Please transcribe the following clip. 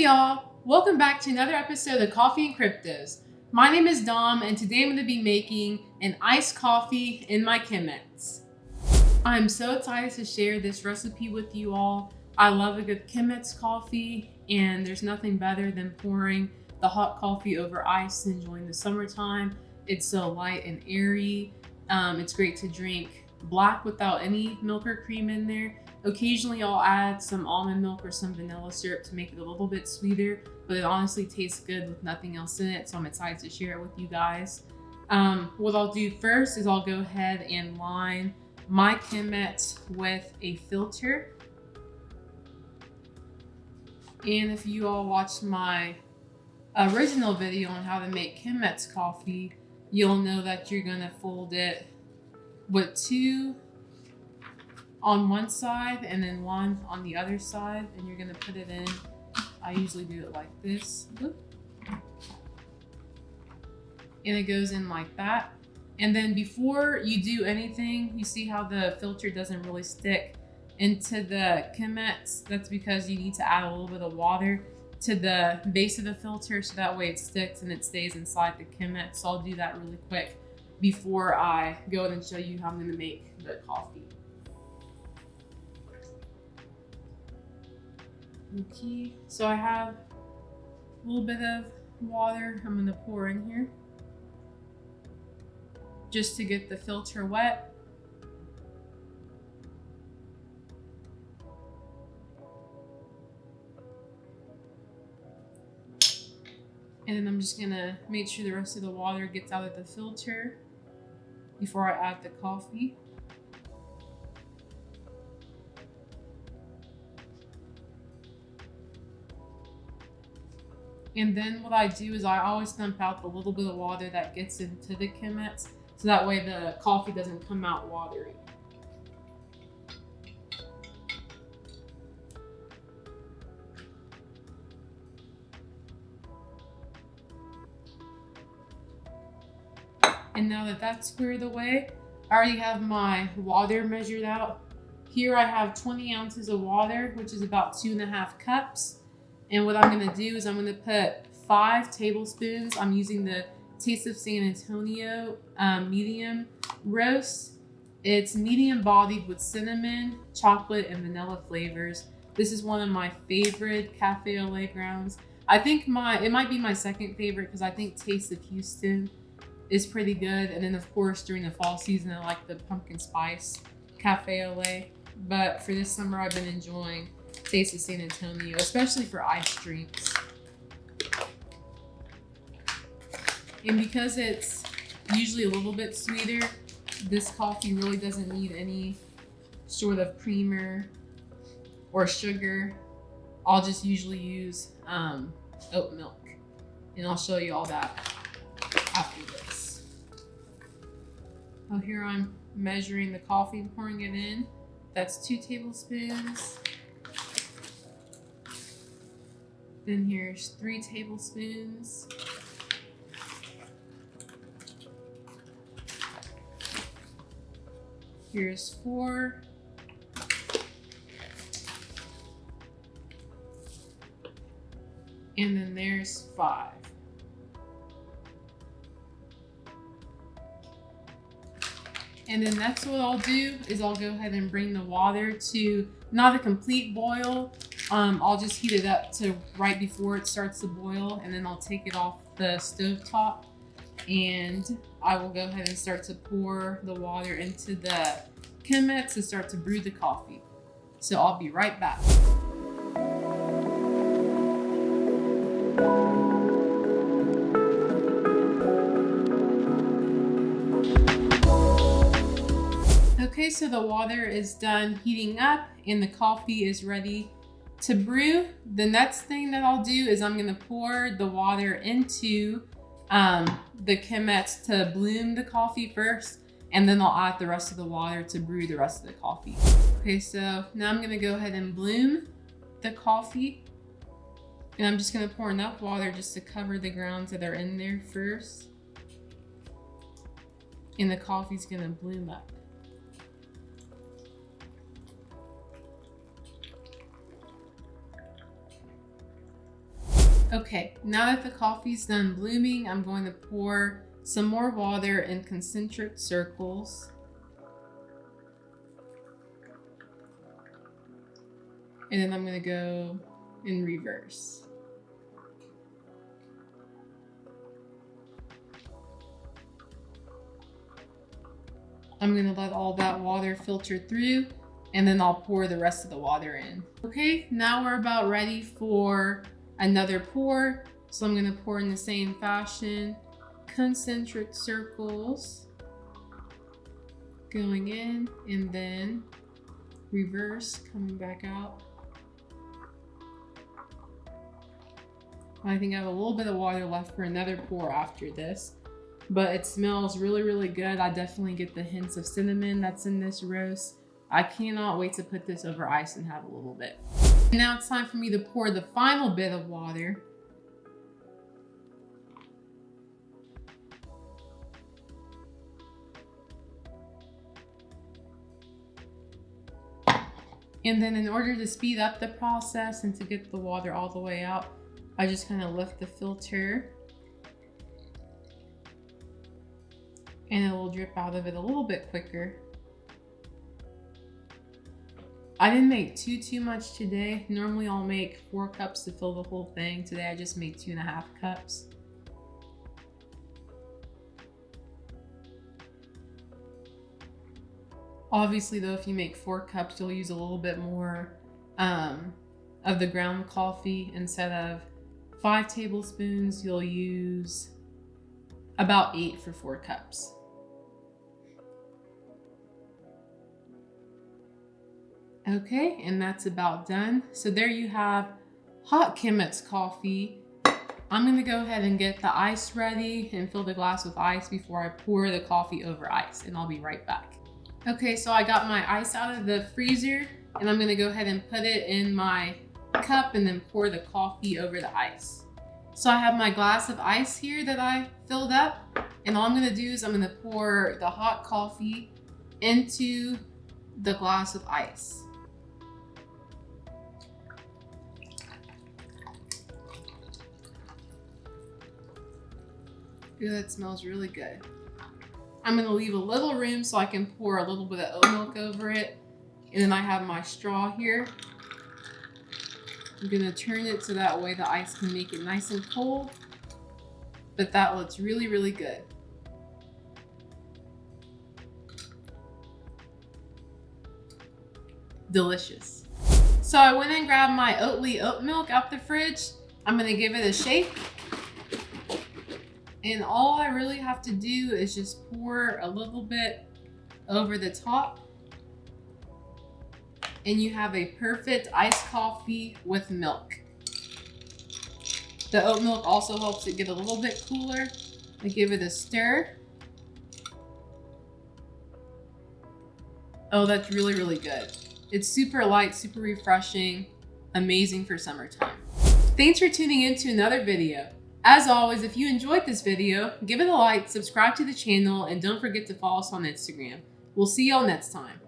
y'all, welcome back to another episode of Coffee and Cryptos. My name is Dom and today I'm going to be making an iced coffee in my Chemex. I'm so excited to share this recipe with you all. I love a good Chemex coffee and there's nothing better than pouring the hot coffee over ice and enjoying the summertime. It's so light and airy. It's great to drink black without any milk or cream in there. Occasionally I'll add some almond milk or some vanilla syrup to make it a little bit sweeter, but it honestly tastes good with nothing else in it, so I'm excited to share it with you guys. What I'll do first is I'll go ahead and line my Chemex with a filter. And if you all watched my original video on how to make Chemex coffee, you'll know that you're gonna fold it with two on one side and then one on the other side, and you're gonna put it in. I usually do it like this. And it goes in like that. And then before you do anything, you see how the filter doesn't really stick into the Chemex? That's because you need to add a little bit of water to the base of the filter so that way it sticks and it stays inside the Chemex. So I'll do that really quick before I go ahead and show you how I'm gonna make the coffee. Okay, so I have a little bit of water I'm gonna pour in here just to get the filter wet. And then I'm just gonna make sure the rest of the water gets out of the filter before I add the coffee. And then what I do is I always dump out the little bit of water that gets into the Chemex, so that way the coffee doesn't come out watery. And now that that's squared away, I already have my water measured out. Here I have 20 ounces of water, which is about 2.5 cups. And what I'm gonna do is I'm gonna put 5 tablespoons. I'm using the Taste of San Antonio medium roast. It's medium bodied with cinnamon, chocolate, and vanilla flavors. This is one of my favorite cafe au lait grounds. I think it might be my second favorite because I think Taste of Houston is pretty good. And then of course during the fall season, I like the pumpkin spice cafe au lait. But for this summer, I've been enjoying Taste of San Antonio, especially for iced drinks. And because it's usually a little bit sweeter, this coffee really doesn't need any sort of creamer or sugar. I'll just usually use oat milk, and I'll show you all that after this. Oh, here I'm measuring the coffee and pouring it in. That's 2 tablespoons. Then here's 3 tablespoons. Here's 4. And then there's 5. And then that's what I'll do is I'll go ahead and bring the water to not a complete boil. I'll just heat it up to right before it starts to boil, and then I'll take it off the stove top, and I will go ahead and start to pour the water into the Chemex to start to brew the coffee. So I'll be right back. Okay, so the water is done heating up and the coffee is ready to brew. The next thing that I'll do is I'm gonna pour the water into the Chemex to bloom the coffee first, and then I'll add the rest of the water to brew the rest of the coffee. Okay, so now I'm gonna go ahead and bloom the coffee, and I'm just gonna pour enough water just to cover the grounds that are in there first, and the coffee's gonna bloom up. Okay, now that the coffee's done blooming, I'm going to pour some more water in concentric circles. And then I'm going to go in reverse. I'm going to let all that water filter through, and then I'll pour the rest of the water in. Okay, now we're about ready for another pour. So I'm going to pour in the same fashion, concentric circles, going in, and then reverse, coming back out. I think I have a little bit of water left for another pour after this. But it smells really, really good. I definitely get the hints of cinnamon that's in this roast. I cannot wait to put this over ice and have a little bit. And now it's time for me to pour the final bit of water. And then in order to speed up the process and to get the water all the way out, I just kind of lift the filter. And it will drip out of it a little bit quicker. I didn't make too much today. Normally I'll make 4 cups to fill the whole thing. Today I just made 2.5 cups. Obviously though, if you make 4 cups, you'll use a little bit more of the ground coffee. Instead of 5 tablespoons, you'll use about 8 for 4 cups. Okay, and that's about done. So there you have hot Chemex coffee. I'm gonna go ahead and get the ice ready and fill the glass with ice before I pour the coffee over ice, and I'll be right back. Okay, so I got my ice out of the freezer, and I'm gonna go ahead and put it in my cup and then pour the coffee over the ice. So I have my glass of ice here that I filled up, and all I'm gonna do is I'm gonna pour the hot coffee into the glass of ice. Ooh, that smells really good. I'm gonna leave a little room so I can pour a little bit of oat milk over it. And then I have my straw here. I'm gonna turn it so that way the ice can make it nice and cold. But that looks really, really good. Delicious. So I went and grabbed my Oatly oat milk out the fridge. I'm gonna give it a shake. And all I really have to do is just pour a little bit over the top. And you have a perfect iced coffee with milk. The oat milk also helps it get a little bit cooler. I give it a stir. Oh, that's really, really good. It's super light, super refreshing, amazing for summertime. Thanks for tuning in to another video. As always, if you enjoyed this video, give it a like, subscribe to the channel, and don't forget to follow us on Instagram. We'll see y'all next time.